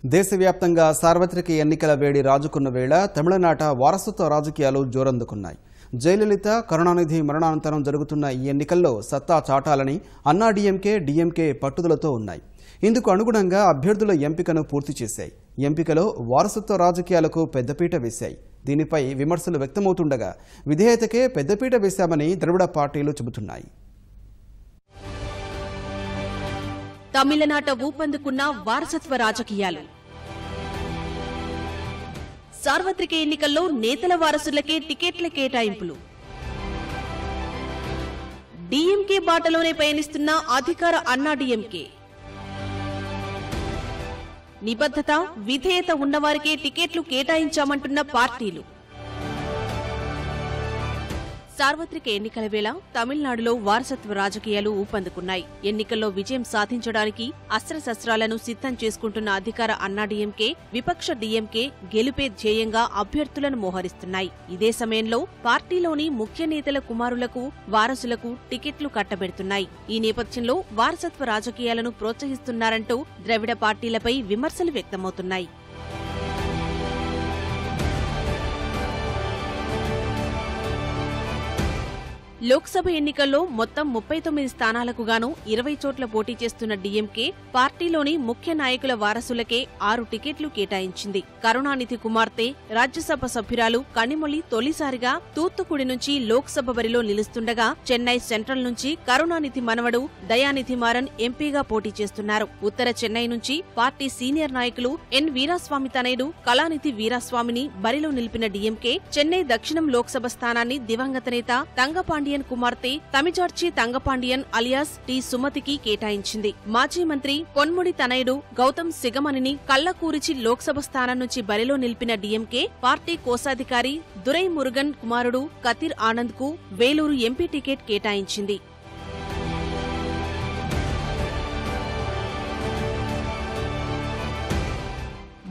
దేశవ్యాప్తంగా సార్వత్రిక ఎన్నికల వేడి రాజుకున్న వేళ తమిళనాట వారసత్వ రాజకీయాలు జోరందుకున్నాయి. జయలలిత, కరుణానిధి మరణానంతరం జరుగుతున్న ఈ ఎన్నికల్లో సత్తా చాటాలని అన్నాడీఎంకే, డీఎంకే పట్టుదలతో ఉన్నాయి. ఇందుకు అనుగుణంగా అభ్యర్థుల ఎంపికను పూర్తి చేశాయి. ఎంపికలో వారసత్వ రాజకీయాలకు పెద్దపీట వేశాయి. దీనిపై విమర్శలు వ్యక్తమవుతుండగా విధేయతకే పెద్దపీట వేశామని ద్రవిడ పార్టీలు చెబుతున్నాయి. తమిళనాట ఊపందుకున్న వారసత్వ రాజకీయాలు. సార్వత్రిక ఎన్నికల్లో నేతల వారసులకే టికెట్ల కేటాయింపులు. డీఎంకే బాటలోనే పయనిస్తున్న అధికార అన్నాడీఎంకే. నిబద్ధత, విధేయత ఉన్నవారికే టికెట్లు కేటాయించామంటున్న పార్టీలు. సార్వత్రిక ఎన్నికల వేళ తమిళనాడులో వారసత్వ రాజకీయాలు ఊపందుకున్నాయి. ఎన్నికల్లో విజయం సాధించడానికి అస్త్రశస్త్రాలను సిద్ధం చేసుకుంటున్న అధికార అన్నాడీఎంకే, విపక్ష డీఎంకే గెలుపే ధ్యేయంగా అభ్యర్థులను మోహరిస్తున్నాయి. ఇదే సమయంలో పార్టీలోని ముఖ్య నేతల కుమారులకు, వారసులకు టికెట్లు కట్టబెడుతున్నాయి. ఈ నేపథ్యంలో వారసత్వ రాజకీయాలను ప్రోత్సహిస్తున్నారంటూ ద్రవిడ పార్టీలపై విమర్శలు వ్యక్తమవుతున్నాయి. లోక్సభ ఎన్నికల్లో మొత్తం 39 స్థానాలకు గాను 20 చోట్ల పోటీ చేస్తున్న డీఎంకే పార్టీలోని ముఖ్య నాయకుల వారసులకే 6 టికెట్లు కేటాయించింది. కరుణానిధి కుమార్తె, రాజ్యసభ సభ్యురాలు కనిమొళి తొలిసారిగా తూత్తుకుడి నుంచి లోక్సభ బరిలో నిలుస్తుండగా, చెన్నై సెంట్రల్ నుంచి కరుణానిధి మనవడు దయానిధి మారన్ ఎంపీగా పోటీ చేస్తున్నారు. ఉత్తర చెన్నై నుంచి పార్టీ సీనియర్ నాయకులు ఎన్ వీరాస్వామి తనయుడు కళానిధి వీరాస్వామిని బరిలో నిలిపిన డీఎంకే చెన్నై దక్షిణం లోక్సభ స్థానాన్ని దివంగత నేత తంగపాండియన్ కుమార్తె తమిజార్చి తంగపాండియన్ అలియాస్ టి సుమతికి కేటాయించింది. మాజీ మంత్రి పొన్ముడి తనయుడు గౌతమ్ సిగమణిని కళ్లకూరిచి లోక్సభ స్థానం నుంచి బరిలో నిలిపిన డీఎంకే పార్టీ కోశాధికారి దురై మురుగన్ కుమారుడు కతిర్ ఆనంద్ కు వేలూరు ఎంపీ టికెట్ కేటాయించింది.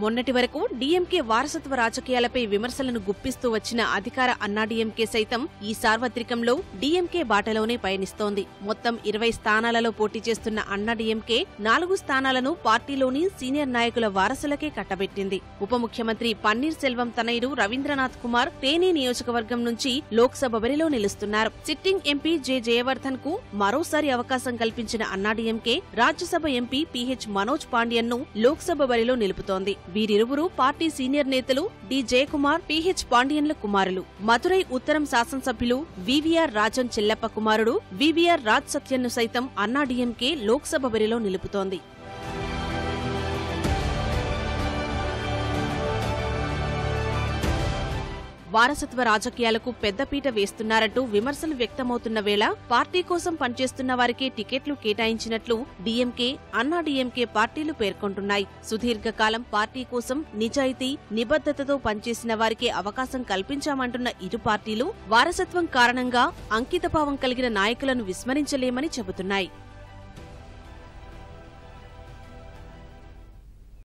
మొన్నటి వరకు డీఎంకే వారసత్వ రాజకీయాలపై విమర్శలను గుప్పిస్తూ వచ్చిన అధికార అన్నాడీఎంకే సైతం ఈ సార్వత్రికంలో డీఎంకే బాటలోనే పయనిస్తోంది. మొత్తం 20 స్థానాలలో పోటీ చేస్తున్న అన్నాడీఎంకే 4 స్థానాలను పార్టీలోని సీనియర్ నాయకుల వారసులకే కట్టబెట్టింది. ఉప ముఖ్యమంత్రి పన్నీర్ సెల్వం తనయుడు రవీంద్రనాథ్ కుమార్ తేనీ నియోజకవర్గం నుంచి లోక్సభ బరిలో నిలుస్తున్నారు. సిట్టింగ్ ఎంపీ జె జయవర్ధన్ కు మరోసారి అవకాశం కల్పించిన అన్నాడీఎంకే రాజ్యసభ ఎంపీ పీహెచ్ మనోజ్ పాండ్యన్ ను లోక్సభ బరిలో నిలుపుతోంది. వీరిరువురు పార్టీ సీనియర్ నేతలు డి జయకుమార్, పీహెచ్ పాండియన్ల కుమారులు. మదురై ఉత్తరం శాసనసభ్యులు వివిఆర్ రాజన్ చెల్లప్ప కుమారుడు వివిఆర్ రాజ్ సత్యన్ను సైతం అన్నాడీఎంకే లోక్సభ బరిలో నిలుపుతోంది. వారసత్వ రాజకీయాలకు పెద్దపీట వేస్తున్నారంటూ విమర్శలు వ్యక్తమవుతున్న వేళ పార్టీ కోసం పనిచేస్తున్న వారికే టికెట్లు కేటాయించినట్లు డీఎంకే, అన్నాడీఎంకే పార్టీలు పేర్కొంటున్నాయి. సుదీర్ఘకాలం పార్టీ కోసం నిజాయితీ, నిబద్ధతతో పనిచేసిన వారికే అవకాశం కల్పించామంటున్న ఇరు పార్టీలు వారసత్వం కారణంగా అంకితభావం కలిగిన నాయకులను విస్మరించలేమని చెబుతున్నాయి.